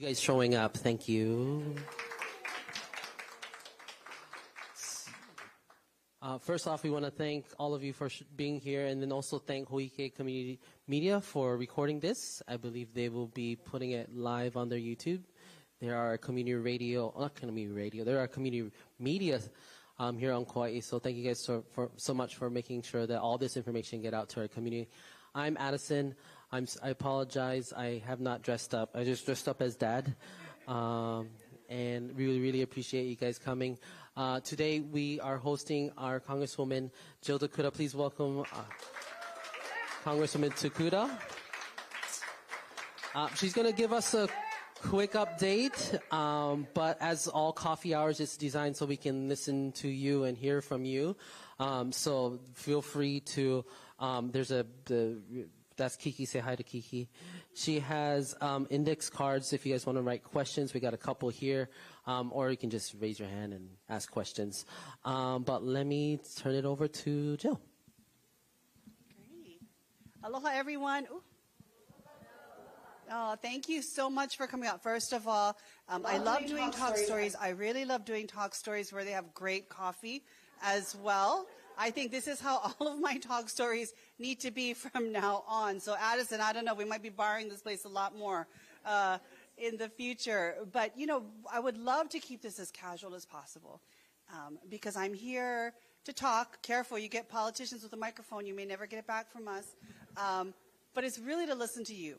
You guys showing up. Thank you. First off, we want to thank all of you for being here, and then also thank Hōʻike Community Media for recording this. I believe they will be putting it live on their YouTube. There are community radio, not community radio, there are community media here on Kauai. So thank you guys so much for making sure that all this information get out to our community. I'm Addison. I apologize. I have not dressed up. I just dressed up as Dad. And really, really appreciate you guys coming. Today we are hosting our Congresswoman, Jill Tokuda. Please welcome Congresswoman Tokuda. She's going to give us a quick update, but as all coffee hours, it's designed so we can listen to you and hear from you. So feel free to, that's Kiki. Say hi to Kiki. She has index cards if you guys want to write questions. We got a couple here, or you can just raise your hand and ask questions. But let me turn it over to Jill. Great. Aloha, everyone. Ooh. Oh, thank you so much for coming out. First of all, I love doing talk stories. I really love doing talk stories where they have great coffee as well. I think this is how all of my talk stories need to be from now on. So Addison, I don't know, we might be borrowing this place a lot more in the future. But, you know, I would love to keep this as casual as possible because I'm here to talk. Careful, you get politicians with a microphone, you may never get it back from us. But it's really to listen to you,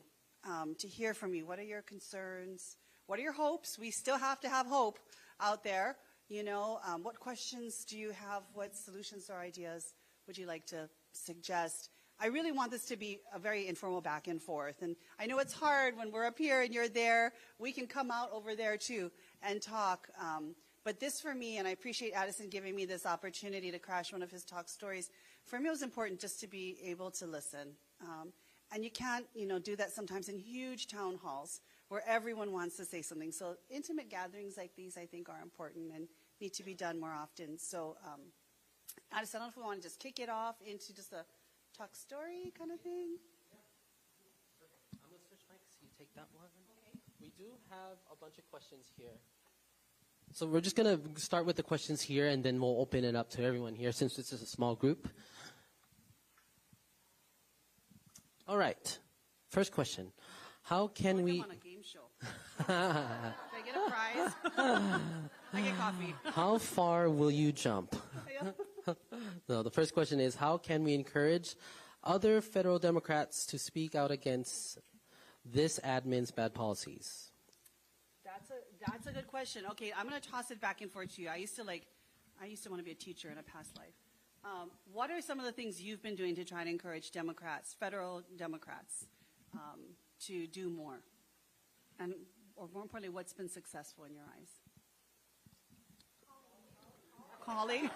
to hear from you. What are your concerns? What are your hopes? We still have to have hope out there. You know, what questions do you have? What solutions or ideas would you like to suggest? I really want this to be a very informal back and forth. And I know it's hard when we're up here and you're there. We can come out over there too and talk. But this for me, and I appreciate Addison giving me this opportunity to crash one of his talk stories. For me, it was important just to be able to listen. And you can't, you know, do that sometimes in huge town halls where everyone wants to say something. So intimate gatherings like these, I think, are important and need to be done more often. So Addison, I don't know if we want to just kick it off into just a talk story kind of thing. Yeah. Perfect. I'm going to switch mics. You take that one. Okay. We do have a bunch of questions here. So we're just going to start with the questions here, and then we'll open it up to everyone here since this is a small group. All right. First question. How can we... I'm on a game show. Did I get a prize? I get coffee. How far will you jump? No, the first question is, how can we encourage other federal Democrats to speak out against this admin's bad policies? That's a good question. Okay, I'm going to toss it back and forth to you. I used to want to be a teacher in a past life. What are some of the things you've been doing to try and encourage Democrats, federal Democrats, to do more? And, or more importantly, what's been successful in your eyes? Calling.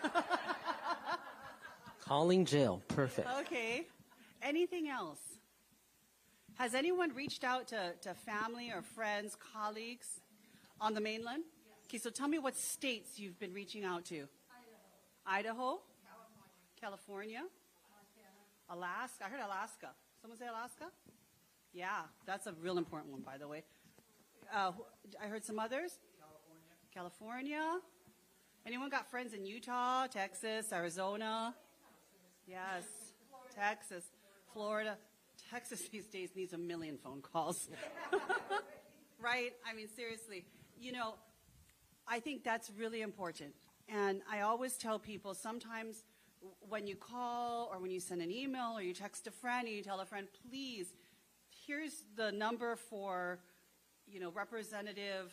Calling Jill. Perfect. Okay. Anything else? Has anyone reached out to family or friends, colleagues on the mainland? Yes. Okay, so tell me what states you've been reaching out to. Idaho? California? Alaska. I heard Alaska. Someone say Alaska? Yeah, that's a real important one, by the way. I heard some others. California. Anyone got friends in Utah, Texas, Arizona? Yes, Texas, Florida. Texas these days needs 1 million phone calls. Right? I mean, seriously. You know, I think that's really important. And I always tell people sometimes when you call or when you send an email or you text a friend and you tell a friend, please, here's the number for, you know, Representative,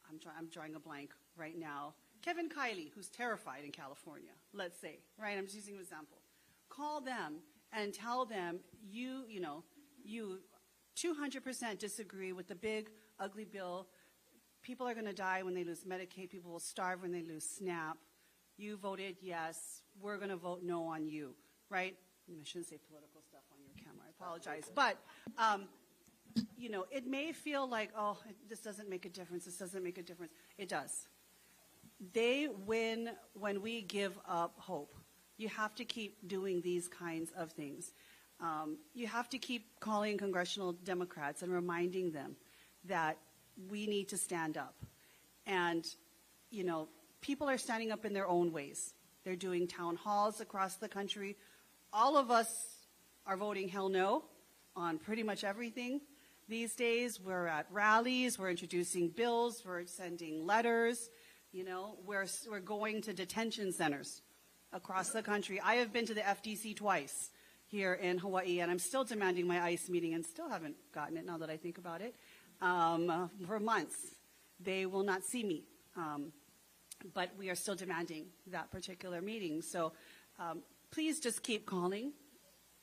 I'm drawing a blank right now, Kevin Kiley, who's terrified in California, let's say, right? I'm just using an example. Call them and tell them you 200% disagree with the big, ugly bill. People are going to die when they lose Medicaid. People will starve when they lose SNAP. You voted yes. We're going to vote no on you, right? I shouldn't say political stuff on your camera. I apologize. But, you know, it may feel like, oh, this doesn't make a difference. This doesn't make a difference. It does. They win when we give up hope. You have to keep doing these kinds of things. You have to keep calling congressional Democrats and reminding them that we need to stand up. And, you know, people are standing up in their own ways. They're doing town halls across the country. All of us are voting hell no on pretty much everything these days. We're at rallies, we're introducing bills, we're sending letters, you know, we're going to detention centers across the country. I have been to the FDC twice here in Hawaii, and I'm still demanding my ICE meeting and still haven't gotten it now that I think about it, for months. They will not see me, but we are still demanding that particular meeting. So please just keep calling.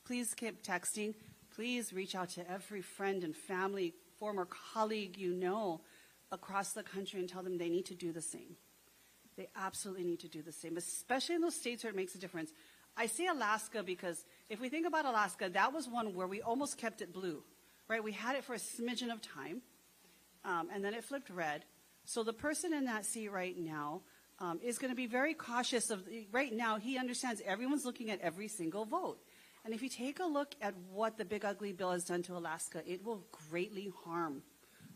Please keep texting. Please reach out to every friend and family, former colleague you know across the country and tell them they need to do the same. They absolutely need to do the same, especially in those states where it makes a difference. I say Alaska because if we think about Alaska, that was one where we almost kept it blue, right? We had it for a smidgen of time, and then it flipped red. So the person in that seat right now is going to be very cautious of, right now he understands everyone's looking at every single vote. And if you take a look at what the Big Ugly Bill has done to Alaska, it will greatly harm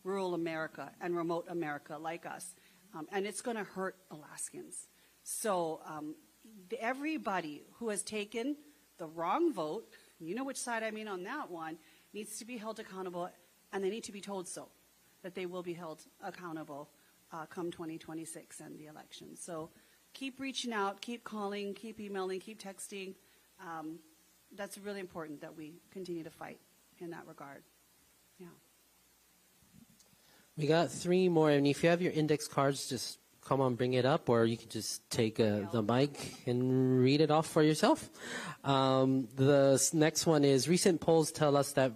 rural America and remote America like us. And it's going to hurt Alaskans. So everybody who has taken the wrong vote, you know which side I mean on that one, needs to be held accountable, and they need to be told so, that they will be held accountable come 2026 and the election. So keep reaching out, keep calling, keep emailing, keep texting. That's really important that we continue to fight in that regard. Yeah. We got 3 more, and if you have your index cards, just come on, bring it up, or you can just take the mic and read it off for yourself. The next one is, recent polls tell us that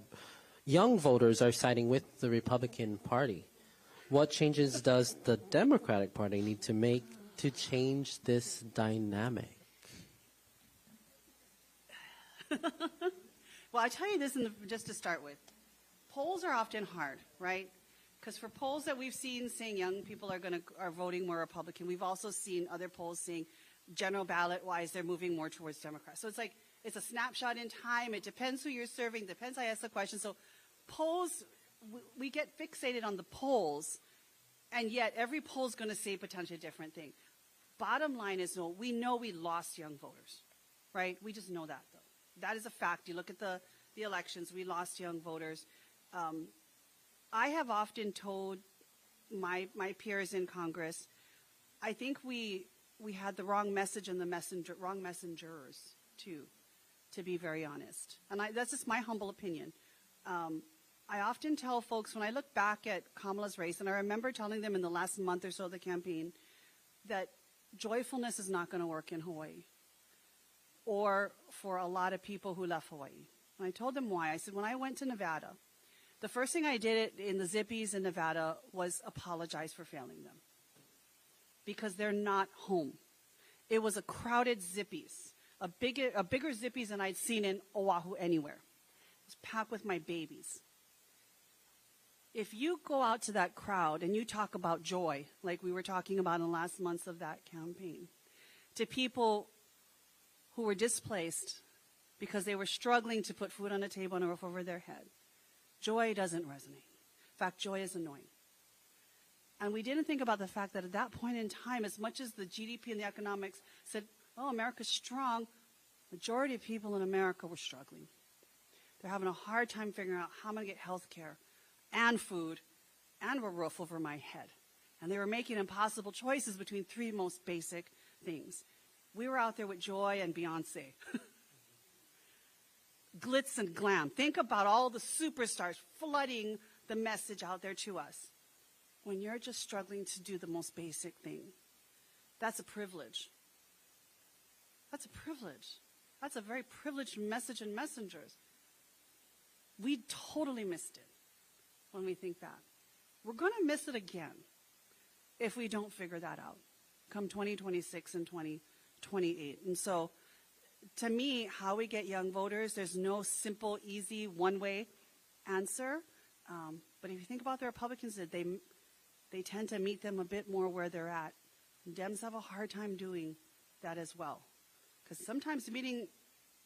young voters are siding with the Republican Party. What changes does the Democratic Party need to make to change this dynamic? Well, I tell you this just to start with. Polls are often hard, right? Because for polls that we've seen saying young people are voting more Republican, we've also seen other polls saying general ballot-wise they're moving more towards Democrats. So it's like it's a snapshot in time. It depends who you're serving. Depends how I ask the question. So polls, we get fixated on the polls, and yet every poll is going to say potentially a different thing. Bottom line is, no, we know we lost young voters, right? We just know that, though. That is a fact. You look at the elections, we lost young voters. I have often told my peers in Congress, I think we had the wrong message and the wrong messengers, too, to be very honest. And that's just my humble opinion. I often tell folks, when I look back at Kamala's race, and I remember telling them in the last month or so of the campaign, that joyfulness is not going to work in Hawaii, or for a lot of people who left Hawaii. And I told them why. I said, when I went to Nevada, the first thing I did in the Zippies in Nevada was apologize for failing them, because they're not home. It was a crowded Zippies, a bigger Zippies than I'd seen in Oahu anywhere. It was packed with my babies. If you go out to that crowd and you talk about joy, like we were talking about in the last months of that campaign, to people who were displaced because they were struggling to put food on the table and a roof over their head, joy doesn't resonate. In fact, joy is annoying. And we didn't think about the fact that at that point in time, as much as the GDP and the economics said, oh, America's strong, majority of people in America were struggling. They're having a hard time figuring out how I'm going to get health care and food and a roof over my head. And they were making impossible choices between 3 most basic things. We were out there with Joy and Beyonce. Glitz and glam. Think about all the superstars flooding the message out there to us. When you're just struggling to do the most basic thing, that's a privilege. That's a privilege. That's a very privileged message and messengers. We totally missed it when we think that. We're going to miss it again if we don't figure that out come 2026 and 2028. And so, to me, how we get young voters, there's no simple, easy, one-way answer. But if you think about the Republicans, they tend to meet them a bit more where they're at. And Dems have a hard time doing that as well. Because sometimes meeting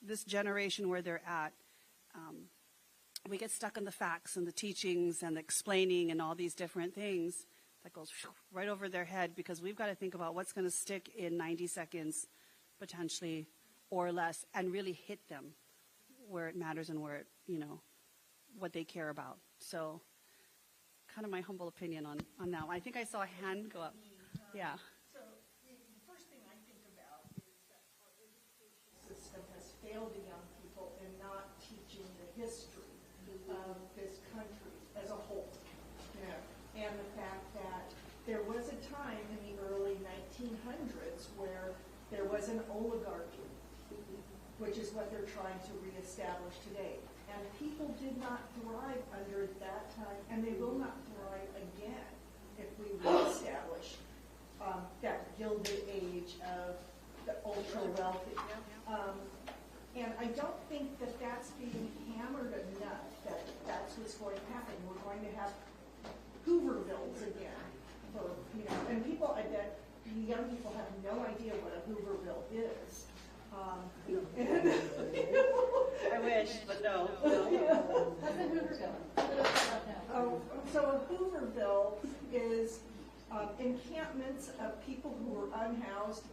this generation where they're at we get stuck on the facts and the teachings and the explaining and all these different things that goes right over their head, because we've got to think about what's going to stick in 90 seconds potentially or less and really hit them where it matters and where it, what they care about. So kind of my humble opinion on that. I think I saw a hand go up. Yeah. So the first thing I think about is that our education system has failed the young people in not teaching the history of this country as a whole. And the fact that there was a time in the early 1900s where there was an oligarchy, which is what they're trying to reestablish today. And people did not thrive under that time, and they will not thrive again if we reestablish that gilded age of the ultra-wealthy. And I don't think that that's being hammered enough, that that's what's going to happen. We're going to have Hoovervilles again. And people, I bet, young people have no idea what a Hooverville is. I wish, but no. What's a Hooverville? So a Hooverville is encampments of people who were unhoused,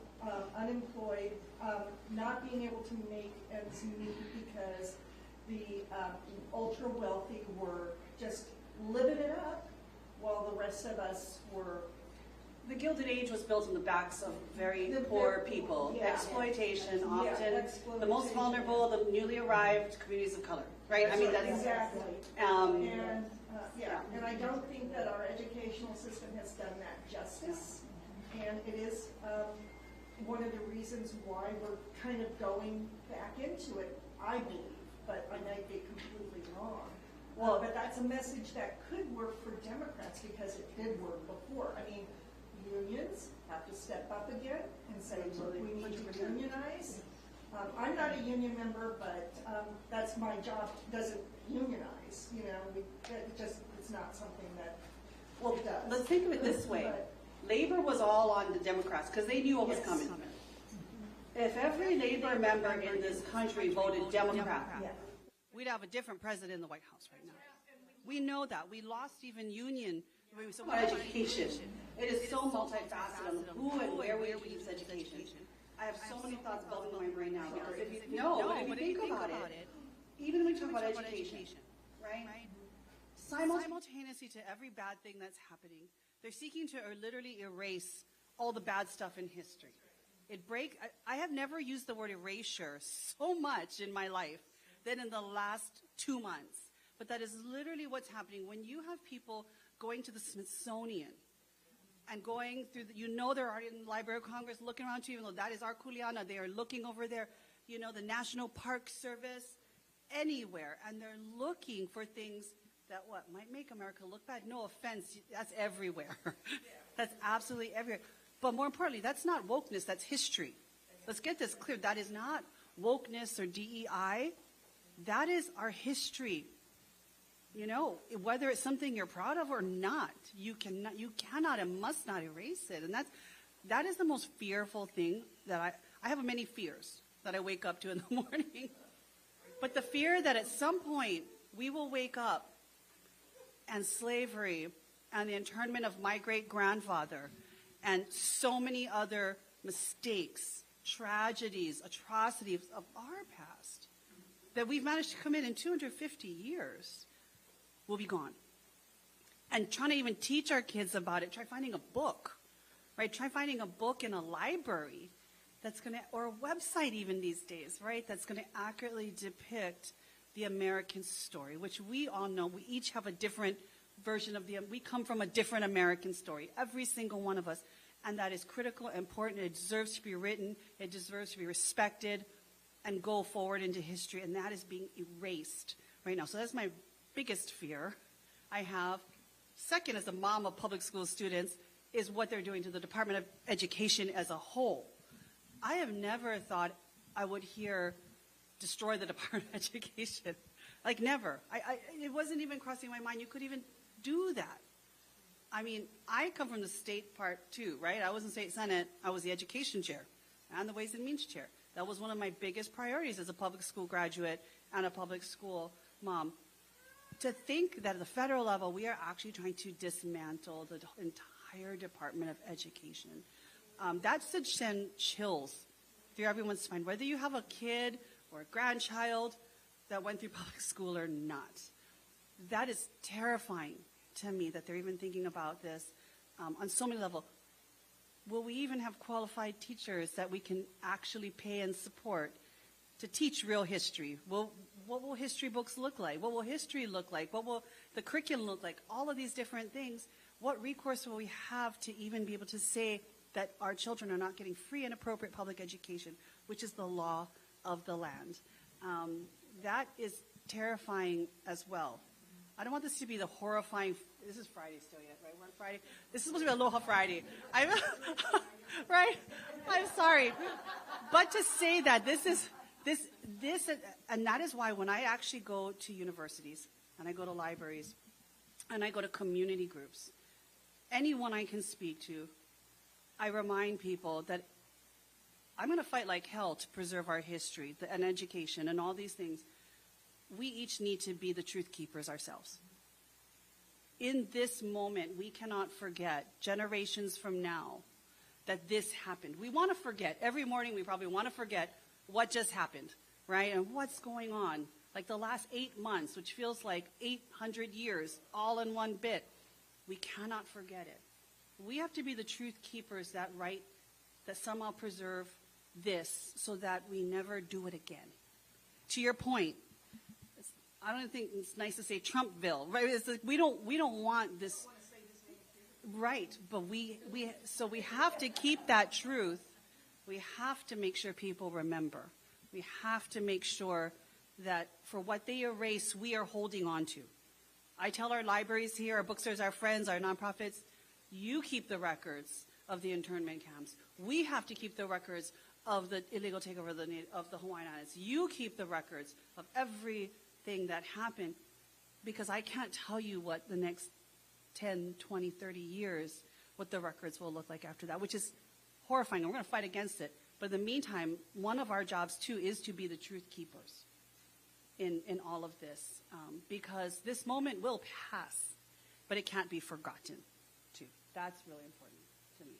unemployed, not being able to make ends meet because the ultra-wealthy were just living it up while the rest of us were... The Gilded Age was built on the backs of very poor people. Yeah. Exploitation, often exploitation. the most vulnerable, the newly arrived communities of color, right? I mean, that's exactly. Yeah. And I don't think that our educational system has done that justice. And it is one of the reasons why we're kind of going back into it, I believe, but I might be completely wrong. Well, but that's a message that could work for Democrats because it did work before. I mean, unions have to step up again and say, look, we need to unionize. I'm not a union member, but that's my job. Doesn't unionize, it's not something that it does. Let's think of it this way. Labor was all on the Democrats because they knew what was coming. If every labor member in this country voted Democrat, we'd have a different president in the White House right now. We know that. We lost even union. So education. It is so multifaceted on who and where we use education. I have so many thoughts bubbling in my brain now. Because if you think about it, even when we talk about education, right? Simultaneously to every bad thing that's happening, they're seeking to literally erase all the bad stuff in history. I have never used the word erasure so much in my life than in the last 2 months. But that is literally what's happening. When you have people going to the Smithsonian and going through, they're already in the Library of Congress looking around you, even though that is our Kuleana, they are looking over there, the National Park Service, anywhere, and they're looking for things that might make America look bad. No offense, that's everywhere. That's absolutely everywhere. But more importantly, that's not wokeness, that's history. Let's get this clear. That is not wokeness or DEI. That is our history. Whether it's something you're proud of or not, you cannot and must not erase it. And that is the most fearful thing that I have many fears that I wake up to in the morning. But the fear that at some point we will wake up and slavery and the internment of my great-grandfather and so many other mistakes, tragedies, atrocities of our past that we've managed to commit in 250 years will be gone. And trying to even teach our kids about it, try finding a book, right? Try finding a book in a library or a website even these days, right? That's going to accurately depict the American story, which we all know. We each have a different version we come from a different American story, every single one of us. And that is critical, important. It deserves to be written. It deserves to be respected and go forward into history. And that is being erased right now. So that's my biggest fear I have. Second, as a mom of public school students, is what they're doing to the Department of Education as a whole. I have never thought I would hear destroy the Department of Education. Like never. It wasn't even crossing my mind you could even do that. I mean, I come from the state part too, right? I was in state senate. I was the education chair and the Ways and Means chair. That was one of my biggest priorities as a public school graduate and a public school mom. to think that at the federal level, we are actually trying to dismantle the entire Department of Education. That should send chills through everyone's spine, whether you have a kid or a grandchild that went through public school or not. That is terrifying to me that they're even thinking about this on so many levels. Will we even have qualified teachers that we can actually pay and support to teach real history? What will history books look like? What will history look like? What will the curriculum look like? All of these different things. What recourse will we have to even be able to say that our children are not getting free and appropriate public education, which is the law of the land? That is terrifying as well. I don't want this to be the horrifying. This is Friday still yet, right? We're on Friday. This is supposed to be Aloha Friday. Right? I'm sorry. But to say that this, and that is why when I actually go to universities, and I go to libraries, and I go to community groups, anyone I can speak to, I remind people that I'm going to fight like hell to preserve our history and education and all these things. We each need to be the truth keepers ourselves. In this moment, we cannot forget, generations from now, that this happened. We want to forget. Every morning we probably want to forget what just happened, right? And what's going on. Like the last 8 months, which feels like 800 years, all in one bit. We cannot forget it. We have to be the truth keepers that somehow preserve this so that we never do it again. To your point, I don't think it's nice to say Trumpville, right? It's like we don't want this, right? But we have to keep that truth. We have to make sure people remember. We have to make sure that for what they erase, we are holding on to. I tell our libraries here, our bookstores, our friends, our nonprofits, you keep the records of the internment camps. We have to keep the records of the illegal takeover of the Hawaiian Islands. You keep the records of everything that happened, because I can't tell you what the next 10, 20, 30 years, what the records will look like after that, which is horrifying. We're going to fight against it. But in the meantime, one of our jobs, too, is to be the truth keepers in all of this, because this moment will pass, but it can't be forgotten, too. That's really important to me.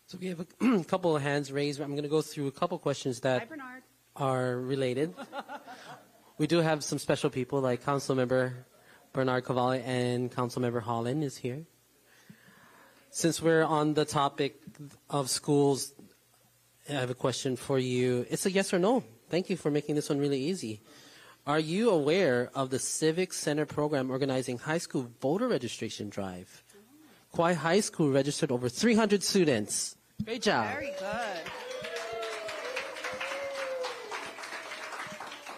So we have a couple of hands raised. I'm going to go through a couple questions that Hi, Bernard. are related. We do have some special people, like Councilmember Bernard Cavalli and Councilmember Holland is here. Since we're on the topic of schools, I have a question for you. It's a yes or no. Thank you for making this one really easy. Are you aware of the Civic Center program organizing high school voter registration drive? Kauai High School registered over 300 students. Great job. Very good.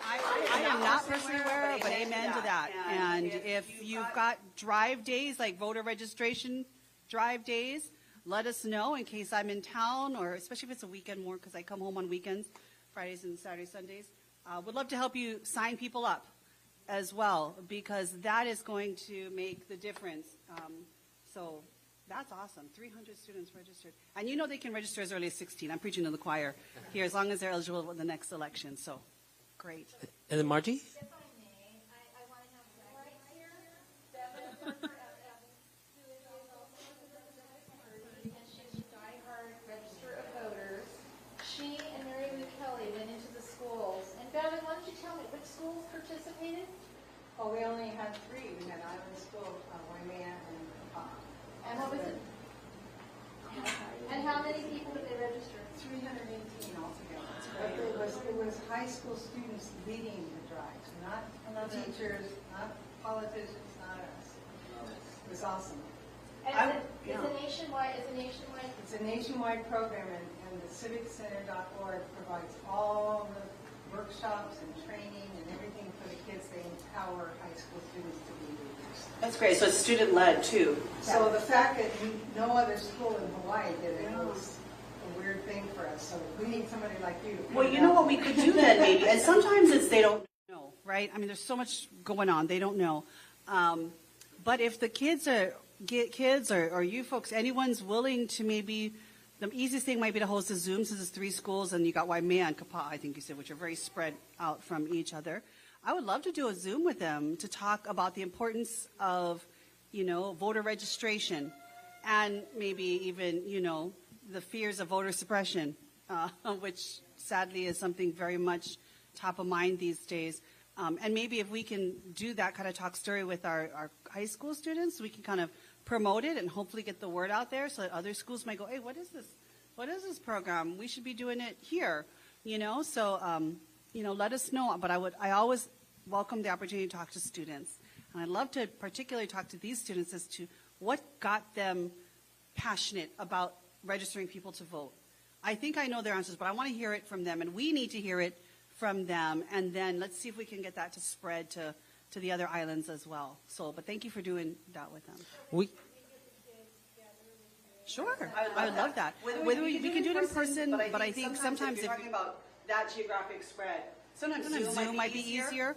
I am not personally aware, but amen to that. And if you've got drive days, like voter registration drive days, let us know in case I'm in town, or especially if it's a weekend more, because I come home on weekends, Fridays and Saturdays, Sundays. Would love to help you sign people up as well, because that is going to make the difference. So that's awesome. 300 students registered. And you know they can register as early as 16. I'm preaching to the choir here, as long as they're eligible for the next election. So great. And then Margie? If I may, I want to have right here. Who is also a party, and she's a diehard register of voters. She and Mary Lou Kelly went into the schools. And Bevan, why don't you tell me which schools participated? Oh, we only had 3. We had Island School, Waimea, and And what was it? And how many people did they register? 318 altogether. But it was high school students leading the drives, not teachers, not politicians, not us. It was awesome. And it's a nationwide. It's a nationwide program, and the civiccenter.org provides all the workshops and training and everything for the kids. They empower high school students to be leaders. That's great. So it's student-led, too. So the fact that no other school in Hawaii did it was a weird thing for us. So we need somebody like you. Well, you know what we could do then, maybe. And sometimes they don't know, right? I mean, there's so much going on. They don't know. But if the kids or you folks, anyone's willing to maybe, the easiest thing might be to host a Zoom, since it's 3 schools, and you got Waimea and Kapa'a, I think you said, which are very spread out from each other. I would love to do a Zoom with them to talk about the importance of, voter registration and maybe even, the fears of voter suppression, which sadly is something very much top of mind these days. And maybe if we can do that kind of talk story with our high school students, we can kind of promote it and hopefully get the word out there so that other schools might go, hey, what is this? What is this program? We should be doing it here, So, let us know. But I always welcome the opportunity to talk to students. And I'd love to particularly talk to these students as to what got them passionate about registering people to vote. I think I know their answers, but I want to hear it from them, and we need to hear it from them, and then let's see if we can get that to spread to the other islands as well. So, but thank you for doing that with them. Sure, I would love that. Whether we can do it in person, but I think sometimes if you're talking about that geographic spread, sometimes Zoom might be easier.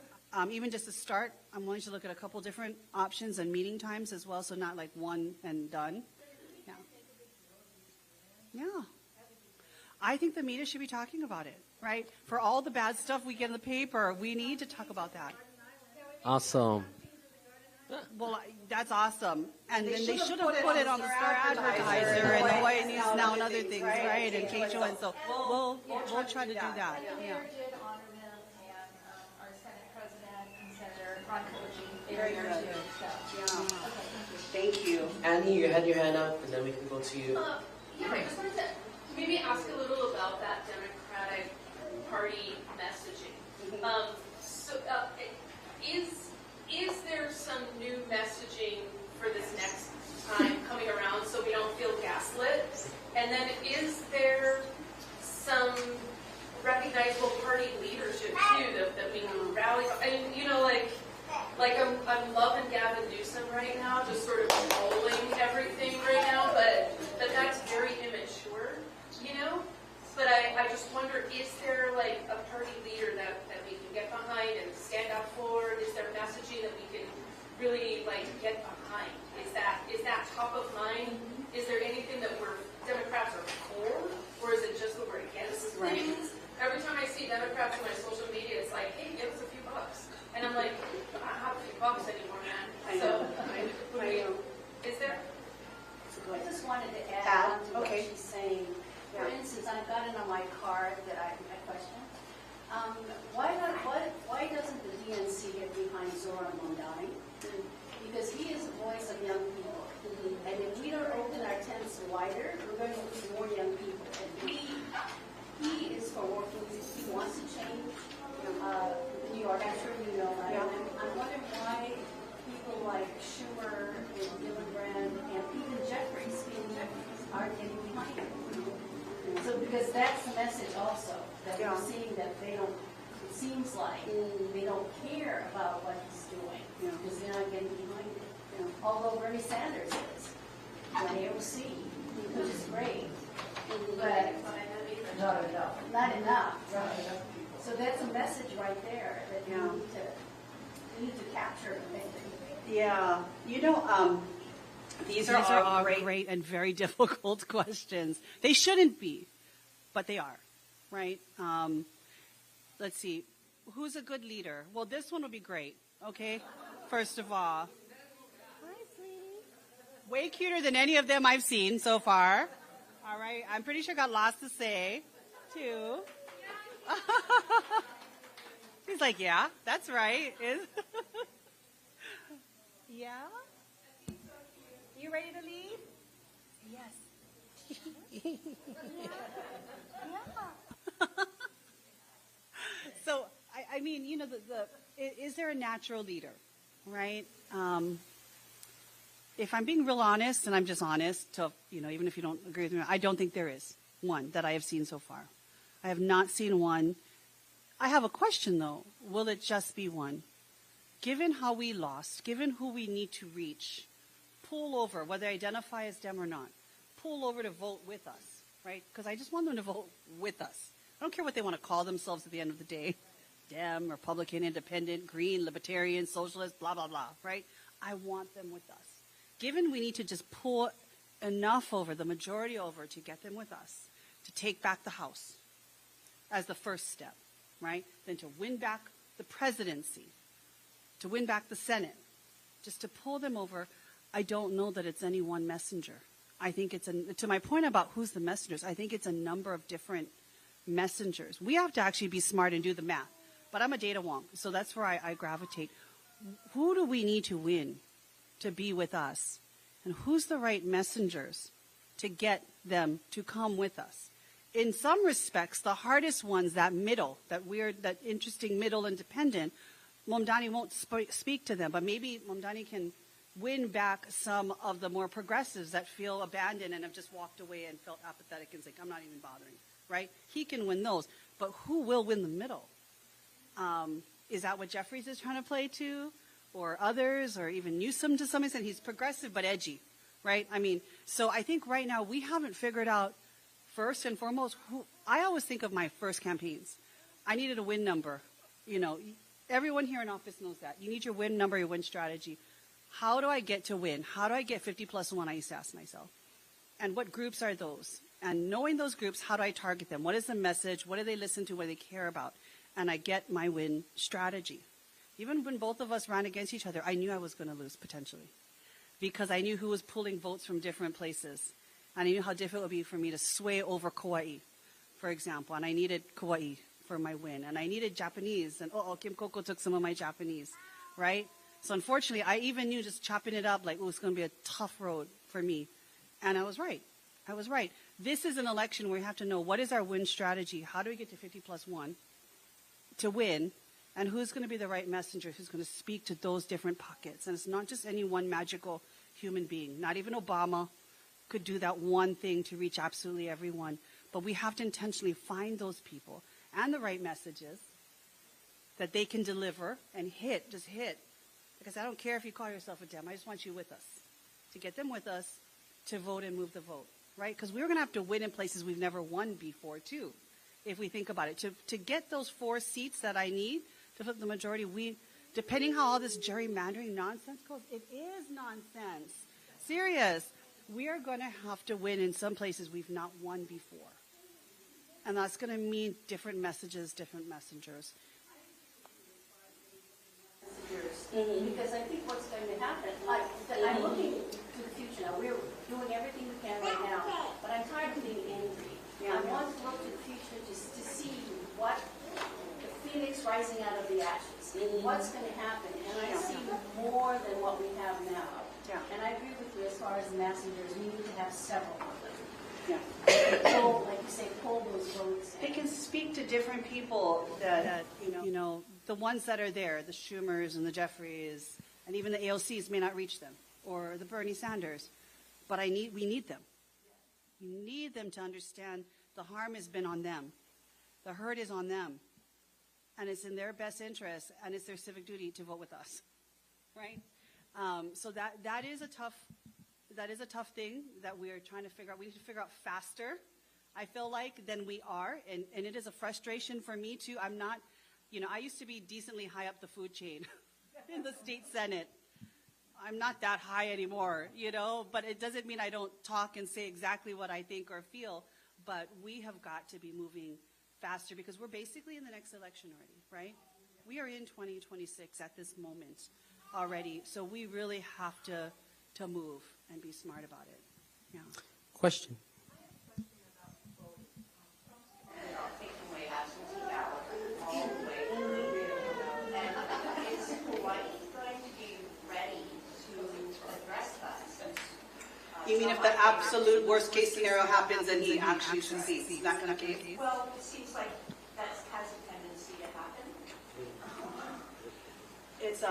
Even just to start, I'm willing to look at a couple different options and meeting times as well, so not like one and done. Yeah. Yeah. I think the media should be talking about it, right? For all the bad stuff we get in the paper, we need to talk about that. Awesome. Well, that's awesome. And then they should have put it on the Star Advertiser and Hawaii News Now and other things, right? And KHO. And so we'll try to do that. Yeah. Did honor them, and our Senate President and Senator Ron Koji, very good. Thank you. Annie, you had your hand up, and then we can go to you. Yeah, I just wanted to maybe ask a little about that Democratic Party messaging. Is there some new messaging for this next time coming around so we don't feel gaslit? And then is there some recognizable party leadership too that we can rally? I mean, like I'm loving Gavin Newsom right now, just sort of rolling everything right now, but that's very immature, But I just wonder, is there like a party leader that we can get behind and stand up for? Is there messaging that we can really get behind? Is that top of mind? Is there anything that Democrats are for, or is it just that we're against things? Every time I see Democrats on my social media, it's like, hey, give us a few bucks. And I'm like, I don't have a few bucks anymore, man. Is there? I just wanted to add on to what she's saying. For instance, I've got it on my card that I question. Why doesn't the DNC get behind Zora Mondani? Because he is the voice of young people. And if we don't open our tents wider, we're going to lose more young people. And he is for working. He wants to change New York. I'm sure you know that. Yeah. I'm wondering why people like Schumer and Gillibrand and even Jeffries aren't getting behind him. So because that's the message also, that we're seeing that they don't, it seems like they don't care about what he's doing because they're not getting behind it. Although Bernie Sanders is on AOC, which is great, but not enough. Not enough. Right. So that's a message right there that you need to capture. Yeah. These are all great and very difficult questions. They shouldn't be, but they are, right? Let's see. Who's a good leader? Well, this one would be great, okay? First of all. Hi, sweetie. Way cuter than any of them I've seen so far. All right. I'm pretty sure got lots to say, too. She's like, yeah, that's right. Yeah? You ready to leave? Yes. Yeah. So, I mean, is there a natural leader, right? If I'm being real honest, and I'm just honest, even if you don't agree with me, I don't think there is one that I have seen so far. I have not seen one. I have a question, though. Will it just be one? Given how we lost, given who we need to reach, pull over, whether they identify as Dem or not, pull over to vote with us, right? Because I just want them to vote with us. I don't care what they want to call themselves at the end of the day. Dem, Republican, Independent, Green, Libertarian, Socialist, blah, blah, blah, right? I want them with us. Given we need to just pull enough over, the majority over, to get them with us, to take back the House as the first step, right? Then to win back the presidency, to win back the Senate, just to pull them over, I don't know that it's any one messenger. I think it's, to my point about who's the messengers, I think it's a number of different messengers. We have to actually be smart and do the math. But I'm a data wonk, so that's where I gravitate. Who do we need to win to be with us? And who's the right messengers to get them to come with us? In some respects, the hardest ones, that middle, that weird, that interesting middle independent, Momdani won't speak to them, but maybe Momdani can win back some of the more progressives that feel abandoned and have just walked away and felt apathetic and think, I'm not even bothering, right? He can win those. But who will win the middle? Is that what Jeffries is trying to play to? Or others, or even Newsom to some extent? He's progressive but edgy, right? I mean, so I think right now we haven't figured out, first and foremost, who. I always think of my first campaigns. I needed a win number. You know, everyone here in office knows that. You need your win number, your win strategy. How do I get to win? How do I get 50+1? I used to ask myself. And what groups are those? And knowing those groups, how do I target them? What is the message? What do they listen to? What do they care about? And I get my win strategy. Even when both of us ran against each other, I knew I was going to lose potentially, because I knew who was pulling votes from different places. And I knew how difficult it would be for me to sway over Kauai, for example. And I needed Kauai for my win. And I needed Japanese. And Kim Koko took some of my Japanese, right? So unfortunately, I even knew just chopping it up, like, oh, it's going to be a tough road for me. And I was right. I was right. This is an election where we have to know, what is our win strategy? How do we get to 50+1 to win? And who's going to be the right messenger who's going to speak to those different pockets? And it's not just any one magical human being. Not even Obama could do that one thing to reach absolutely everyone. But we have to intentionally find those people and the right messages that they can deliver and just hit. Because I don't care if you call yourself a Dem. I just want you with us, to get them with us, to vote and move the vote, right? Because we're going to have to win in places we've never won before, too, if we think about it. To get those 4 seats that I need to flip the majority, depending how all this gerrymandering nonsense goes, it is nonsense. Serious. We are going to have to win in some places we've not won before. And that's going to mean different messages, different messengers. Because I think what's going to happen, I'm looking to the future now. We're doing everything we can right now, but I'm tired of being angry. I want to look to the future just to see what the phoenix rising out of the ashes, what's going to happen. And I see more than what we have now. And I agree with you as far as the messengers. We need to have several of them. Pull, like you say, pull those votes. They can speak to different people that you know, the ones that are there, the Schumers and the Jeffries, and even the AOCs may not reach them, or the Bernie Sanders. But we need them. We need them to understand the harm has been on them. The hurt is on them. And it's in their best interest, and it's their civic duty to vote with us, right? So that is a tough thing that we are trying to figure out. We need to figure out faster, I feel like, than we are. And it is a frustration for me, too. I'm not, I used to be decently high up the food chain in the state Senate. I'm not that high anymore, but it doesn't mean I don't talk and say exactly what I think or feel. But we have got to be moving faster, because we're basically in the next election already, right? We are in 2026 at this moment already. So we really have to move and be smart about it. Yeah. Question. Taking away absentee ballot all the way. And is Hawaii going to be ready to address that? You mean if the absolute worst case scenario happens and he actually succeeds? Is that kind of case? Well, it seems like that has a tendency to happen. It's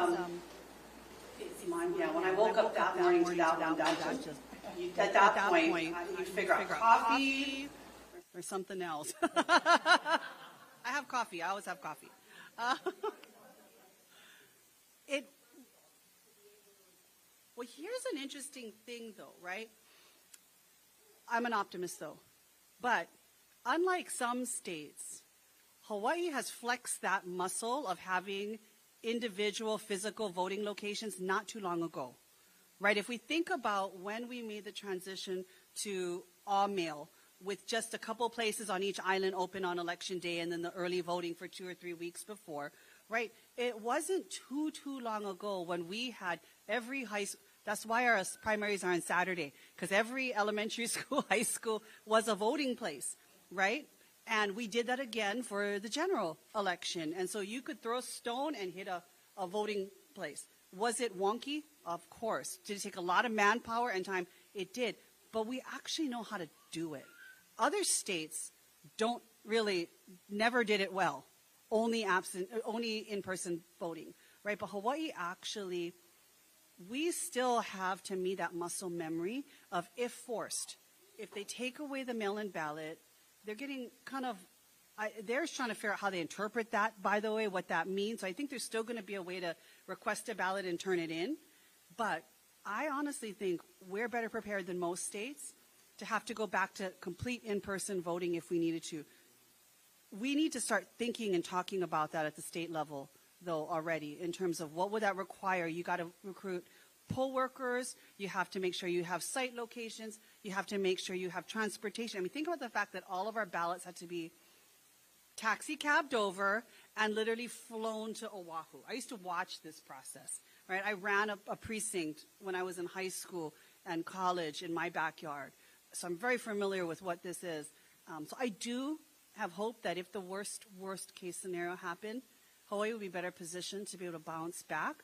yeah, when I woke up that morning to that one, at that point, you figure out coffee or something else. I have coffee. I always have coffee. Well, here's an interesting thing, though, right? I'm an optimist, though. But unlike some states, Hawaii has flexed that muscle of having individual physical voting locations not too long ago, right? If we think about when we made the transition to all mail, with just a couple places on each island open on election day and then the early voting for 2 or 3 weeks before, right? It wasn't too long ago when we had every high school. That's why our primaries are on Saturday, because every elementary school, high school was a voting place, right? And we did that again for the general election. And so you could throw a stone and hit a voting place. Was it wonky? Of course. Did it take a lot of manpower and time? It did. But we actually know how to do it. Other states don't really, never did it well. Only in-person voting, right? But Hawaii actually, we still have, to me, that muscle memory of if forced. If they take away the mail-in ballot, they're getting kind of, they're trying to figure out how they interpret that, by the way, what that means. So I think there's still going to be a way to request a ballot and turn it in. But I honestly think we're better prepared than most states to have to go back to complete in-person voting if we needed to. We need to start thinking and talking about that at the state level, though, already, in terms of what would that require. You got to recruit poll workers. You have to make sure you have site locations. You have to make sure you have transportation. I mean, think about the fact that all of our ballots had to be taxi cabbed over and literally flown to Oahu. I used to watch this process, right? I ran a precinct when I was in high school and college in my backyard. So I'm very familiar with what this is. So I do have hope that if the worst case scenario happened, Hawaii would be better positioned to be able to bounce back.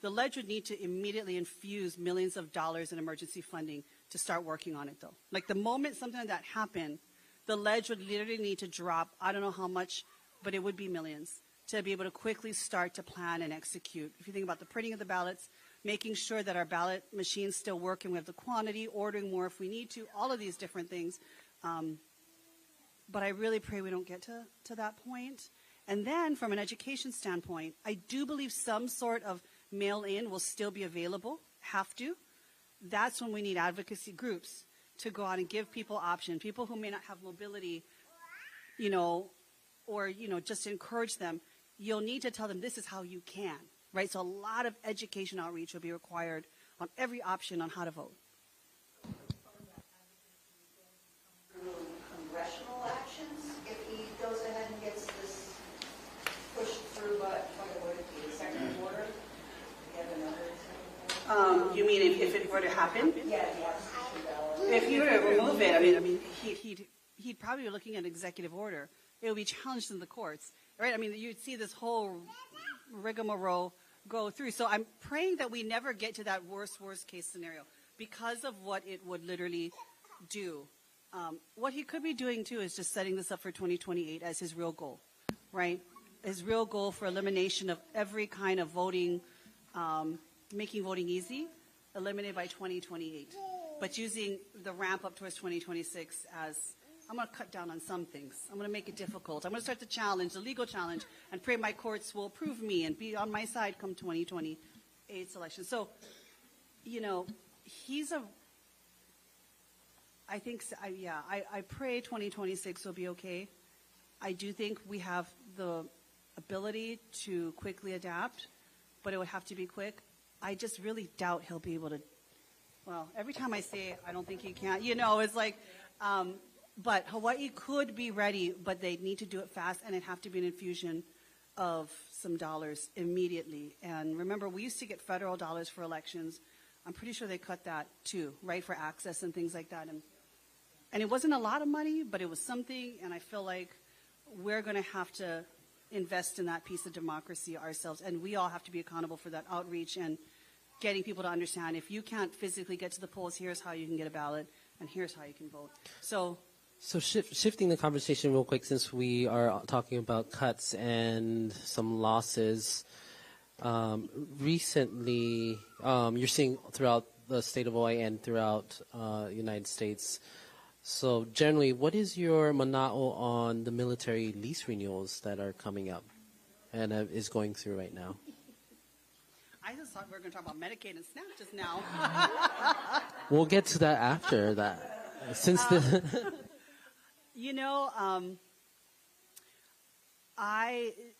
The ledge would need to immediately infuse millions of dollars in emergency funding to start working on it, though. Like the moment something like that happened, the ledge would literally need to drop, I don't know how much, but it would be millions, to be able to quickly start to plan and execute. If you think about the printing of the ballots, making sure that our ballot machines still work and we have the quantity, ordering more if we need to, all of these different things. But I really pray we don't get to that point. And then from an education standpoint, I do believe some sort of mail-in will still be available, have to. That's when we need advocacy groups to go out and give people option, people who may not have mobility, or, just encourage them. You'll need to tell them this is how you can, right? So a lot of education outreach will be required on every option on how to vote. Congressional actions, if he goes ahead and gets this pushed through, but what would it be, executive order? You have another executive order? You mean if it were to happen? Yeah. If he were to remove it, I mean, he'd probably be looking at executive order. It would be challenged in the courts, right? I mean, you'd see this whole rigmarole go through. So I'm praying that we never get to that worst case scenario because of what it would literally do. What he could be doing, too, is just setting this up for 2028 as his real goal, right? His real goal for elimination of every kind of voting, making voting easy, eliminated by 2028. But using the ramp up towards 2026 as, I'm going to cut down on some things. I'm going to make it difficult. I'm going to start the challenge, the legal challenge, and pray my courts will approve me and be on my side come 2028 election. So, he's a... I pray 2026 will be okay. I do think we have the ability to quickly adapt, but it would have to be quick. I just really doubt he'll be able to. Well, every time I say I don't think he can, it's like, but Hawaii could be ready, but they need to do it fast, and it'd have to be an infusion of some dollars immediately. And remember, we used to get federal dollars for elections. I'm pretty sure they cut that too, right, for access and things like that. And it wasn't a lot of money, but it was something, and I feel like we're going to have to invest in that piece of democracy ourselves, and we all have to be accountable for that outreach and getting people to understand if you can't physically get to the polls, here's how you can get a ballot, and here's how you can vote. So shifting the conversation real quick, since we are talking about cuts and some losses, recently you're seeing throughout the state of Hawaii and throughout the United States. So generally, what is your mana'o on the military lease renewals that are coming up and is going through right now? I just thought we were going to talk about Medicaid and SNAP just now. We'll get to that after that. Since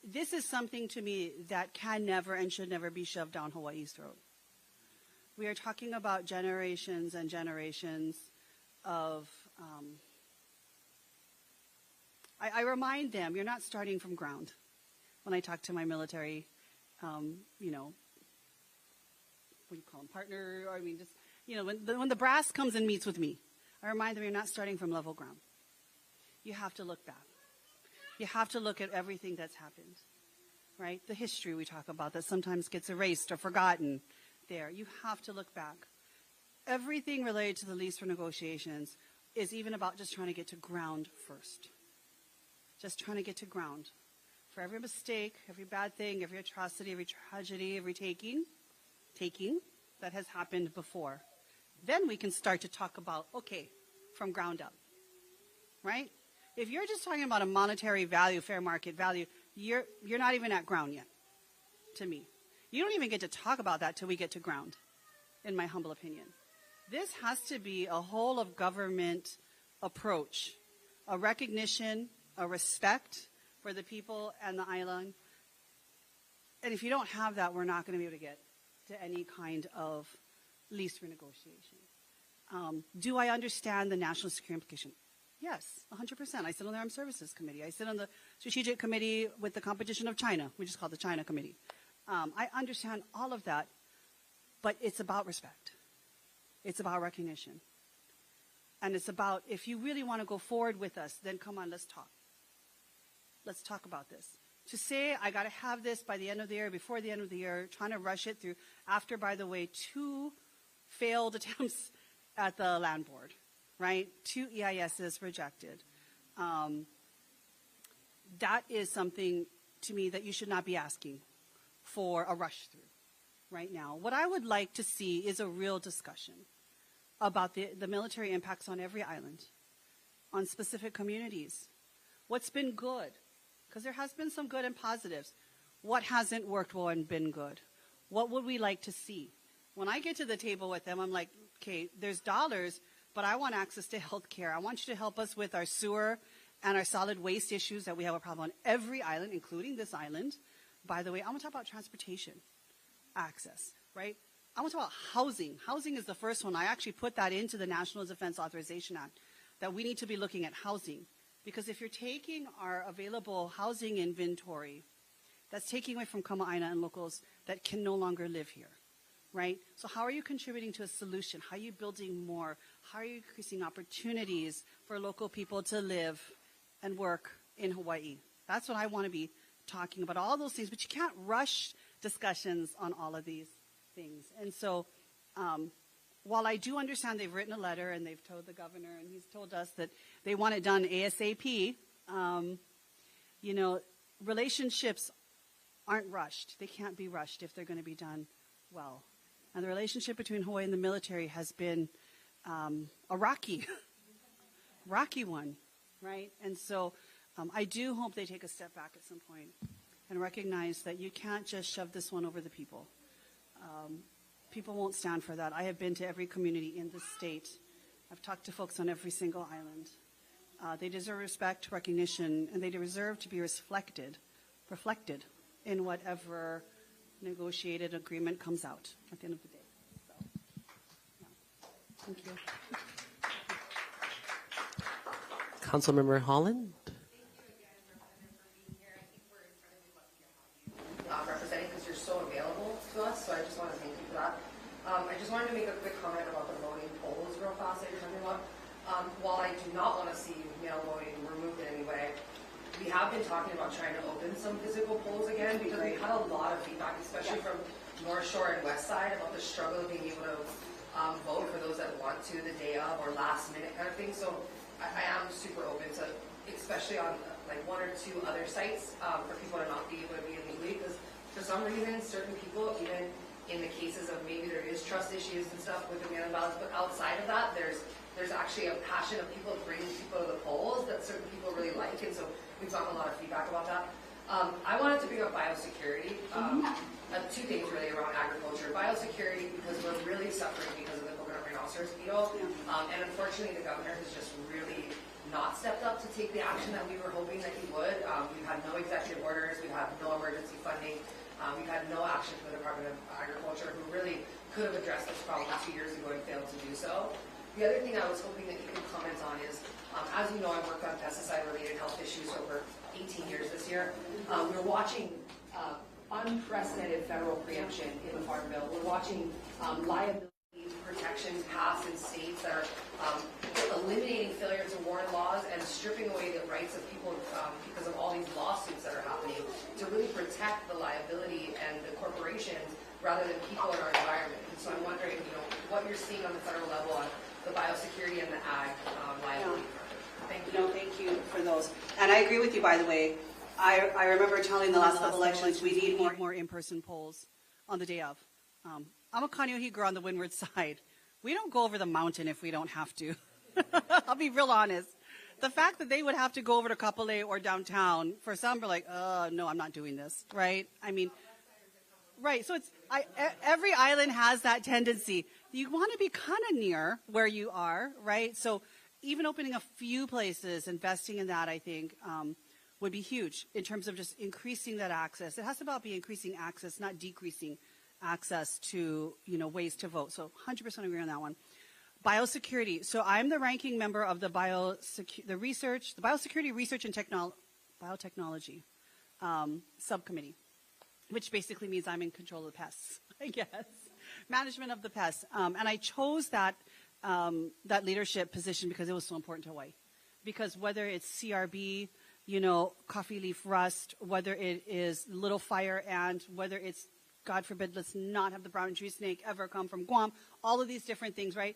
this is something to me that can never and should never be shoved down Hawaii's throat. We are talking about generations and generations of, I remind them, you're not starting from ground, when I talk to my military, you know, what do you call them, partner, or I mean, just, you know, when the brass comes and meets with me, I remind them you're not starting from level ground. You have to look back. You have to look at everything that's happened, right? The history we talk about that sometimes gets erased or forgotten there. You have to look back. Everything related to the lease for negotiations is even about just trying to get to ground first. Just trying to get to ground. For every mistake, every bad thing, every atrocity, every tragedy, every taking that has happened before. Then we can start to talk about, okay, from ground up, right? If you're just talking about a monetary value, fair market value, you're not even at ground yet, to me. You don't even get to talk about that till we get to ground, in my humble opinion. This has to be a whole of government approach, a recognition, a respect for the people and the island. And if you don't have that, we're not going to be able to get to any kind of lease renegotiation. Do I understand the national security implication? Yes, 100%. I sit on the Armed Services Committee. I sit on the Strategic Committee with the competition of China. We just call it the China Committee. I understand all of that, but it's about respect. It's about recognition. And it's about, if you really want to go forward with us, then come on, let's talk. Let's talk about this. To say, I got to have this by the end of the year, before the end of the year, trying to rush it through, after, by the way, 2 failed attempts at the land board, right? 2 EISs rejected. That is something, to me, that you should not be asking for a rush through right now. What I would like to see is a real discussion about the military impacts on every island, on specific communities. What's been good? Because there has been some good and positives. What hasn't worked well and been good? What would we like to see? When I get to the table with them, I'm like, okay, there's dollars, but I want access to health care. I want you to help us with our sewer and our solid waste issues that we have a problem on every island, including this island. By the way, I want to talk about transportation access, right? I want to talk about housing. Housing is the first one. I actually put that into the National Defense Authorization Act, that we need to be looking at housing. Because if you're taking our available housing inventory, that's taking away from Kama'aina and locals that can no longer live here, right? So how are you contributing to a solution? How are you building more? How are you increasing opportunities for local people to live and work in Hawaii? That's what I want to be talking about, all those things. But you can't rush discussions on all of these things. And so while I do understand they've written a letter and they've told the governor and he's told us that they want it done ASAP, you know, relationships aren't rushed. They can't be rushed if they're going to be done well. And the relationship between Hawaii and the military has been a rocky one, right? And so I do hope they take a step back at some point and recognize that you can't just shove this one over the people. People won't stand for that. I have been to every community in this state. I've talked to folks on every single island. They deserve respect, recognition, and they deserve to be reflected in whatever negotiated agreement comes out at the end of the day. So, yeah. Thank you. Councilmember Holland. Representing, because you're so available to us, so I just want to thank you for that. I just wanted to make a quick comment about the voting polls real fast that you're talking about. While I do not want to see mail voting removed in any way, we have been talking about trying to open some physical polls again, because we've had a lot of feedback, especially from North Shore and West Side, about the struggle of being able to vote for those that want to the day of or last minute kind of thing. So I am super open to, especially on like 1 or 2 other sites, for people to not be able to be illegally, because for some reason, certain people, even in the cases of maybe there is trust issues and stuff with the mail-in ballots, but outside of that, there's actually a passion of people bringing people to the polls that certain people really like, and so we've gotten a lot of feedback about that. I wanted to bring up biosecurity. 2 things really around agriculture. Biosecurity, because we're really suffering because of the coconut rhinoceros beetle, and unfortunately the governor has just really not stepped up to take the action that we were hoping that he would. We've had no executive orders, we've had no emergency funding, we've had no action from the Department of Agriculture, who really could have addressed this problem 2 years ago and failed to do so. The other thing I was hoping that you could comment on is, as you know, I've worked on pesticide-related health issues over 18 years this year. We're watching unprecedented federal preemption in the Farm Bill. We're watching liability protections passed in states that are eliminating failure to warn laws and stripping away the rights of people because of all these lawsuits that are happening to really protect the liability and the corporations rather than people in our environment. And so I'm wondering, what you're seeing on the federal level on the biosecurity and the ag liability. Thank you. Thank you for those. And I agree with you, by the way. I remember telling the last couple elections we need more in-person polls on the day of. I'm a Kaneohe girl on the windward side. We don't go over the mountain if we don't have to. I'll be real honest. The fact that they would have to go over to Kapolei or downtown, for some are like, no, I'm not doing this, right? I mean, right. So every island has that tendency. You want to be kind of near where you are, right? So even opening a few places, investing in that, I think, would be huge in terms of just increasing that access. It has to be increasing access, not decreasing access to, ways to vote. So 100% agree on that one. Biosecurity. So I'm the ranking member of the Biosecurity Research and Biotechnology subcommittee, which basically means I'm in control of the pests, I guess. Management of the pests. And I chose that leadership position because it was so important to Hawaii. Because whether it's CRB, coffee leaf rust, whether it is little fire ant, whether it's, God forbid, let's not have the brown tree snake ever come from Guam, all of these different things, right?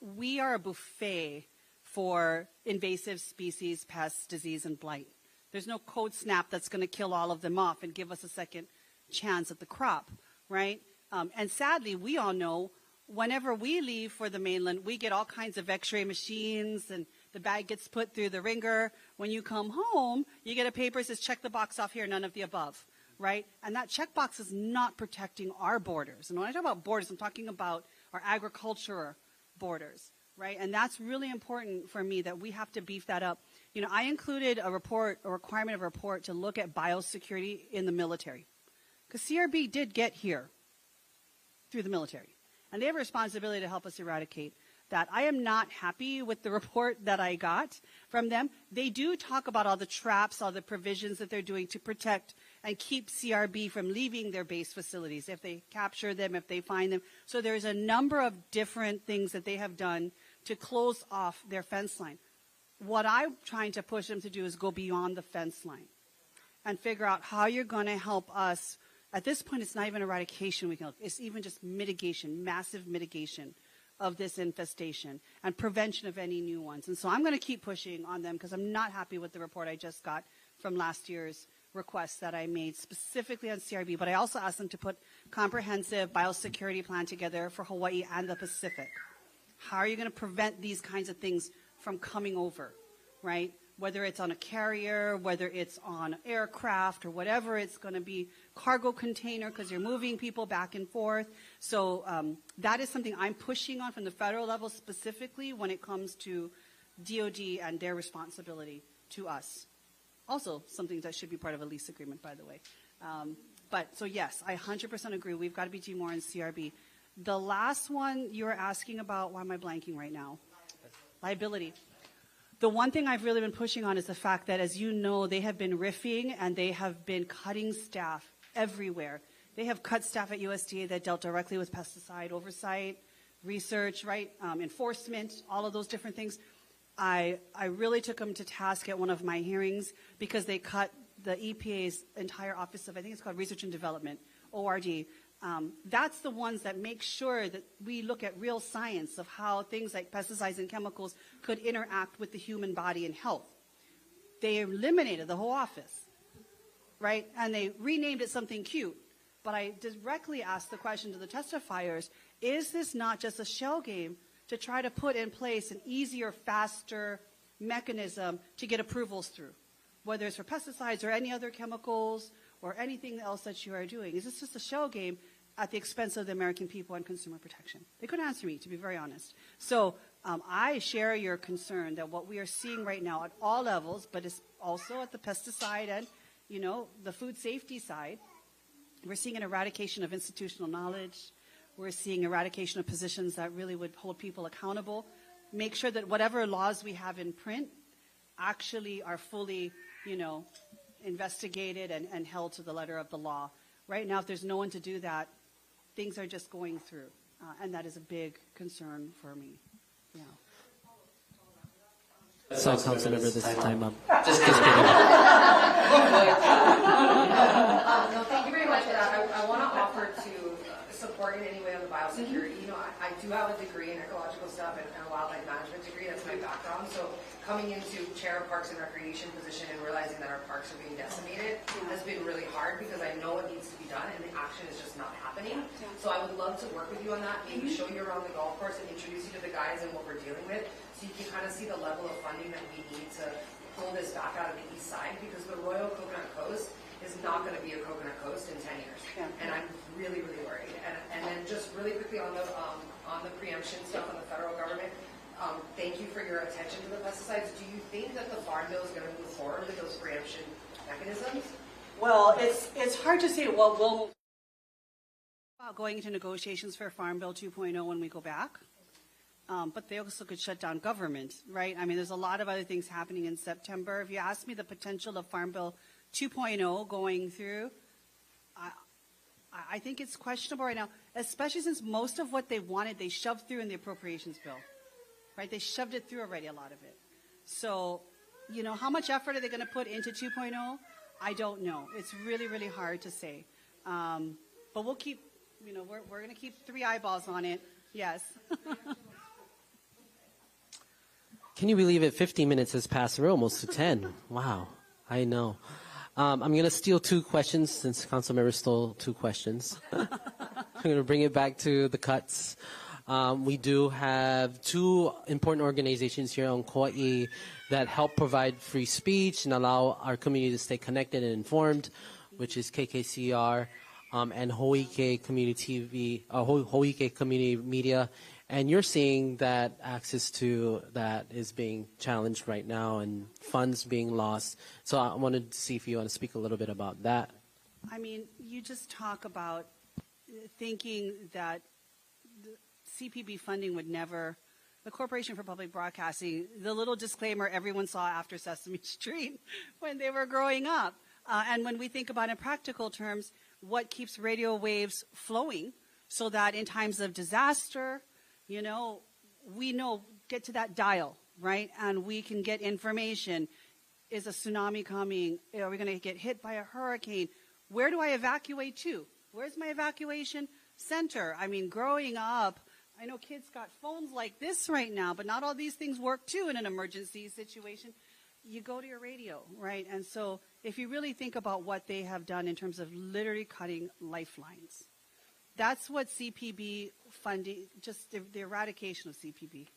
We are a buffet for invasive species, pests, disease, and blight. There's no code snap that's going to kill all of them off and give us a second chance at the crop, right? And sadly, we all know whenever we leave for the mainland, we get all kinds of x-ray machines and the bag gets put through the ringer. When you come home, you get a paper that says, check the box off here, none of the above, right? And that checkbox is not protecting our borders. And when I talk about borders, I'm talking about our agriculture borders, right? And that's really important for me that we have to beef that up. I included a requirement of a report to look at biosecurity in the military. Because CRB did get here through the military. And they have a responsibility to help us eradicate that. I am not happy with the report that I got from them. They do talk about all the traps, all the provisions that they're doing to protect and keep CRB from leaving their base facilities if they capture them, if they find them. So there's a number of different things that they have done to close off their fence line. What I'm trying to push them to do is go beyond the fence line and figure out how you're going to help us. At this point, it's not even eradication we can look. It's even just mitigation, massive mitigation of this infestation and prevention of any new ones. And so I'm going to keep pushing on them because I'm not happy with the report I just got from last year's requests that I made specifically on CRB. But I also asked them to put comprehensive biosecurity plan together for Hawaii and the Pacific. How are you going to prevent these kinds of things from coming over, right? Whether it's on a carrier, whether it's on aircraft or whatever it's going to be, cargo container because you're moving people back and forth. So that is something I'm pushing on from the federal level specifically when it comes to DOD and their responsibility to us. Also something that should be part of a lease agreement, by the way. So yes, I 100% agree. We've got to be doing more in CRB. The last one you were asking about, why am I blanking right now? Liability. The one thing I've really been pushing on is the fact that, as you know, they have been riffing and they have been cutting staff everywhere. They have cut staff at USDA that dealt directly with pesticide oversight, research, right, enforcement, all of those different things. I really took them to task at one of my hearings because they cut the EPA's entire Office of, I think it's called Research and Development, ORD. That's the ones that make sure that we look at real science of how things like pesticides and chemicals could interact with the human body and health. They eliminated the whole office, right? And they renamed it something cute. But I directly asked the question to the testifiers, is this not just a shell game to try to put in place an easier, faster mechanism to get approvals through, whether it's for pesticides or any other chemicals or anything else that you are doing? Is this just a shell game at the expense of the American people and consumer protection? They couldn't answer me, to be very honest. So I share your concern that what we are seeing right now at all levels, but it's also at the pesticide and, the food safety side, we're seeing an eradication of institutional knowledge. We're seeing eradication of positions that really would hold people accountable. Make sure that whatever laws we have in print actually are fully investigated and held to the letter of the law. Right now, if there's no one to do that, things are just going through, and that is a big concern for me. Yeah. So, Councilmember, this is time up. Just kidding. No, thank you very much for that. I want to offer to support in any way on the biosecurity. I do have a degree in ecological stuff and a wildlife management degree. That's my background. So coming into chair of Parks and Recreation position and realizing that our parks are being decimated has been really hard because I know what needs to be done and the action is just not happening. So I would love to work with you on that, maybe show you around the golf course and introduce you to the guys and what we're dealing with so you can kind of see the level of funding that we need to pull this back out of the east side because the Royal Coconut Coast is not going to be a coconut coast in 10 years. And I'm really, really worried. And then just really quickly on the preemption stuff on the federal government, thank you for your attention to the pesticides. Do you think that the Farm Bill is going to move forward with those preemption mechanisms? Well, it's hard to say what will about going into negotiations for Farm Bill 2.0 when we go back. But they also could shut down government, right? I mean, there's a lot of other things happening in September. If you ask me the potential of Farm Bill 2.0 going through, I think it's questionable right now, especially since most of what they wanted, they shoved through in the appropriations bill, right? They shoved it through already, a lot of it. So, how much effort are they going to put into 2.0? I don't know. It's really, really hard to say. But we'll keep, we're going to keep 3 eyeballs on it. Yes. Can you believe it? 15 minutes has passed. We're almost to 10. Wow. I know. I'm going to steal 2 questions since Councilmember stole 2 questions. I'm going to bring it back to the cuts. We do have 2 important organizations here on Kauai that help provide free speech and allow our community to stay connected and informed, which is KKCR and Hōʻike Community Media. And you're seeing that access to that is being challenged right now and funds being lost. So I wanted to see if you want to speak a little bit about that. I mean, you just talk about thinking that the CPB funding would never, the Corporation for Public Broadcasting, the little disclaimer everyone saw after Sesame Street when they were growing up. And when we think about in practical terms, what keeps radio waves flowing so that in times of disaster, we get to that dial, right? And we can get information. Is a tsunami coming? Are we going to get hit by a hurricane? Where do I evacuate to? Where's my evacuation center? I mean, growing up, I know kids got phones like this right now, but not all these things work too in an emergency situation. You go to your radio, right? And so if you really think about what they have done in terms of literally cutting lifelines, that's what CPB funding, just the eradication of CPB,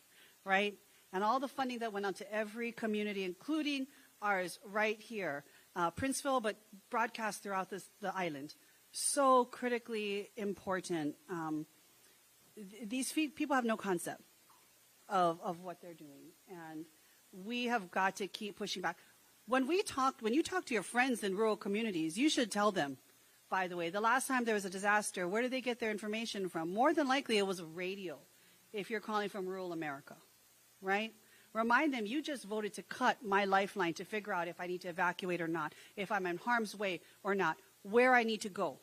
right? And all the funding that went out to every community, including ours right here, Princeville, but broadcast throughout the island. So critically important. These people have no concept of what they're doing. And we have got to keep pushing back. When you talk to your friends in rural communities, you should tell them, by the way, the last time there was a disaster, where did they get their information from? More than likely it was radio, if you're calling from rural America, right? Remind them, you just voted to cut my lifeline to figure out if I need to evacuate or not, if I'm in harm's way or not, where I need to go.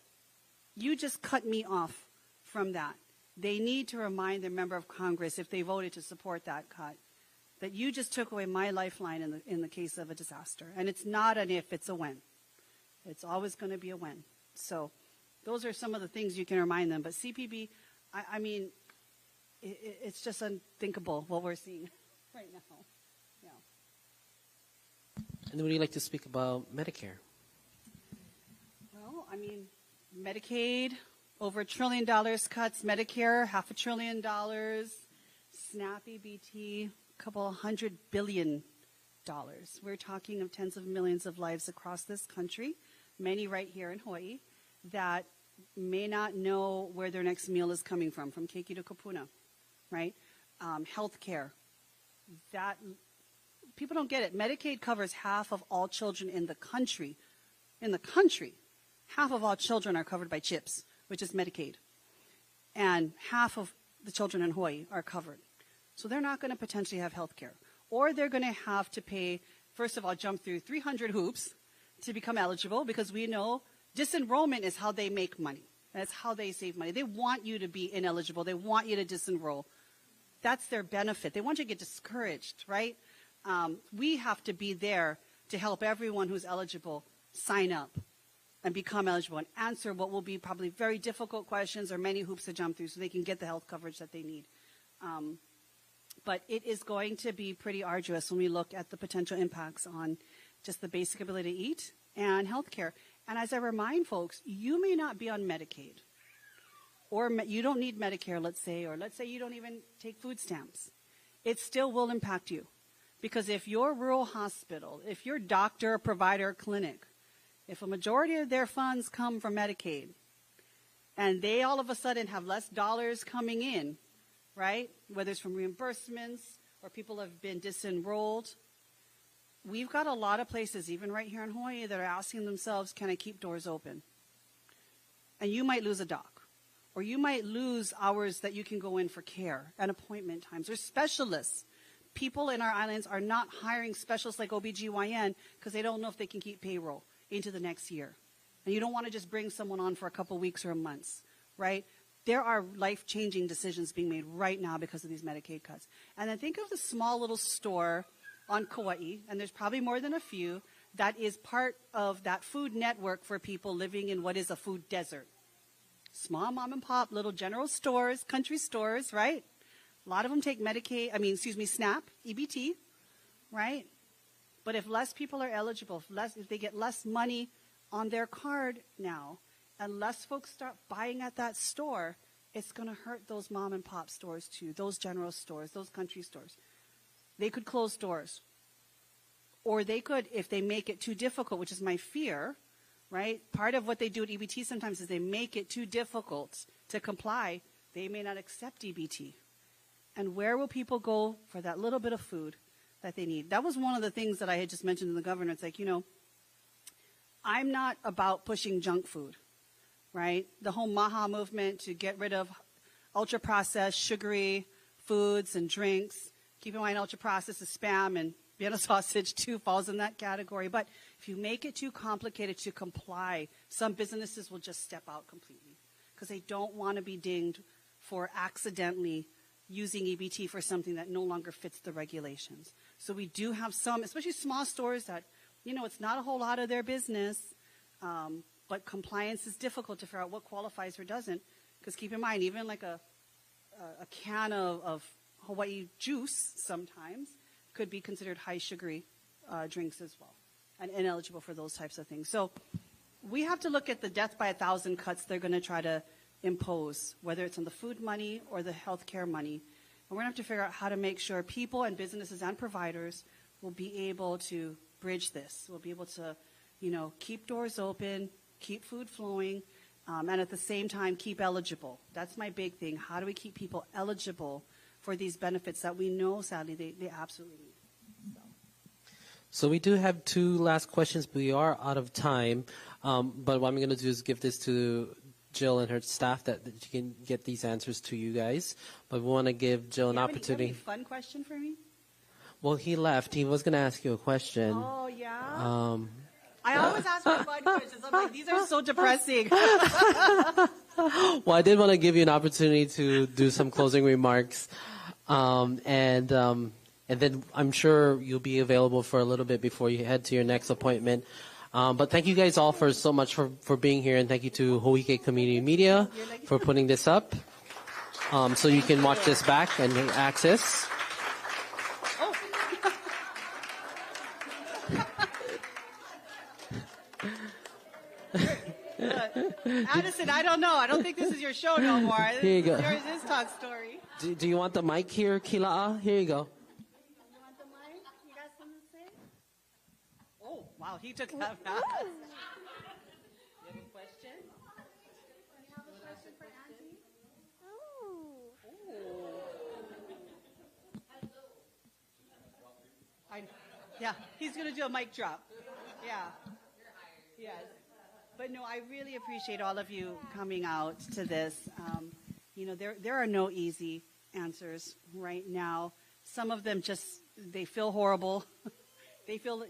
You just cut me off from that. They need to remind their member of Congress, if they voted to support that cut, that you just took away my lifeline in the case of a disaster. And it's not an if, it's a when. It's always going to be a when. So those are some of the things you can remind them. But CPB, I mean, it's just unthinkable what we're seeing right now. Yeah. And then would you like to speak about Medicare? Well, I mean, Medicaid, over $1 trillion cuts. Medicare, $500 billion. SNAP EBT, a couple $100 billion. We're talking of tens of millions of lives across this country, many right here in Hawaii, that may not know where their next meal is coming from keiki to kapuna, right? Health care. That people don't get it. Medicaid covers half of all children in the country. In the country, half of all children are covered by CHIPS, which is Medicaid. And half of the children in Hawaii are covered. So they're not going to potentially have health care. Or they're going to have to pay first of all, jump through 300 hoops to become eligible, because we know disenrollment is how they make money. That's how they save money. They want you to be ineligible. They want you to disenroll. That's their benefit. They want you to get discouraged, right? We have to be there to help everyone who's eligible sign up and become eligible and answer what will be probably very difficult questions or many hoops to jump through so they can get the health coverage that they need. But it is going to be pretty arduous when we look at the potential impacts on just the basic ability to eat and healthcare. And as I remind folks, you may not be on Medicaid, or you don't need Medicare, let's say, or let's say you don't even take food stamps. It still will impact you. Because if your rural hospital, if your doctor, provider, clinic, if a majority of their funds come from Medicaid, and they all of a sudden have less dollars coming in, right, whether it's from reimbursements or people have been disenrolled, we've got a lot of places, even right here in Hawaii, that are asking themselves, can I keep doors open? And you might lose a doc, or you might lose hours that you can go in for care and appointment times, or specialists. People in our islands are not hiring specialists like OBGYN because they don't know if they can keep payroll into the next year. And you don't want to just bring someone on for a couple weeks or months, right? There are life-changing decisions being made right now because of these Medicaid cuts. And then think of the small little store on Kauai, and there's probably more than a few, that is part of that food network for people living in what is a food desert. Small mom and pop, little general stores, country stores, right? A lot of them take SNAP, EBT, right? But if less people are eligible, if they get less money on their card now, and less folks start buying at that store, it's going to hurt those mom and pop stores too, those general stores, those country stores. They could close doors. Or they could, if they make it too difficult, which is my fear, right? Part of what they do at EBT sometimes is they make it too difficult to comply. They may not accept EBT. And where will people go for that little bit of food that they need? That was one of the things that I had just mentioned to the governor. It's like, I'm not about pushing junk food, right? The whole MAHA movement to get rid of ultra-processed, sugary foods and drinks. Keep in mind, ultra-processed is spam, and Vienna sausage, too, falls in that category. But if you make it too complicated to comply, some businesses will just step out completely because they don't want to be dinged for accidentally using EBT for something that no longer fits the regulations. So we do have some, especially small stores that, it's not a whole lot of their business, but compliance is difficult to figure out what qualifies or doesn't. Because keep in mind, even like a can of Hawaii juice sometimes could be considered high sugary drinks as well, and ineligible for those types of things. So we have to look at the death by 1,000 cuts they're going to try to impose, whether it's on the food money or the health care money. And we're going to have to figure out how to make sure people and businesses and providers will be able to bridge this. We'll be able to, keep doors open, keep food flowing, and at the same time keep eligible. That's my big thing. How do we keep people eligible for these benefits that we know, sadly, they absolutely need? So we do have two last questions, but we are out of time. But what I'm going to do is give this to Jill and her staff that she can get these answers to you guys. But we want to give Jill an opportunity. You have any fun question for me? Well, he left. He was going to ask you a question. Oh, yeah? I always ask for fun questions. I'm like, these are so depressing. Well, I did want to give you an opportunity to do some closing remarks. And then I'm sure you'll be available for a little bit before you head to your next appointment. But thank you guys all for so much for being here, and thank you to Hōʻike Community Media for putting this up, so you can watch this back and access. Addison, I don't know. I don't think this is your show no more. Here you go. Yours is Talk Story. Do you want the mic here, Kila'a? Here you go. You want the mic? You got something to say? Oh, wow, he took that fast. You have a question? You have a question for Auntie? Yeah, he's going to do a mic drop. Yeah. Yes. But no, I really appreciate all of you coming out to this. There are no easy answers right now. Some of them they feel horrible. They feel,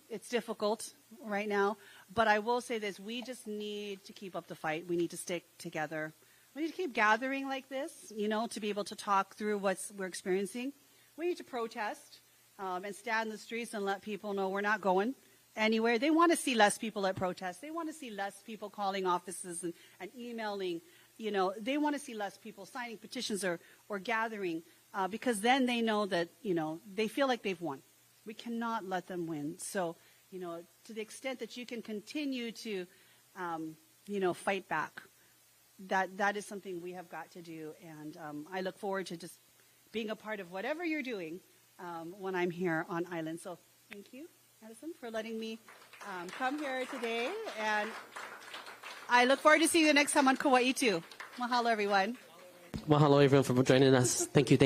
it's difficult right now. But I will say this, we just need to keep up the fight. We need to stick together. We need to keep gathering like this, to be able to talk through what we're experiencing. We need to protest and stand in the streets and let people know we're not going anywhere. They want to see less people at protests. They want to see less people calling offices and emailing. They want to see less people signing petitions or gathering because then they know that, they feel like they've won. We cannot let them win. So, to the extent that you can continue to, fight back, that is something we have got to do. And I look forward to just being a part of whatever you're doing when I'm here on island. So thank you, Addison, for letting me come here today. And I look forward to seeing you next time on Kauai too. Mahalo, everyone. Mahalo, everyone, for joining us. Thank you.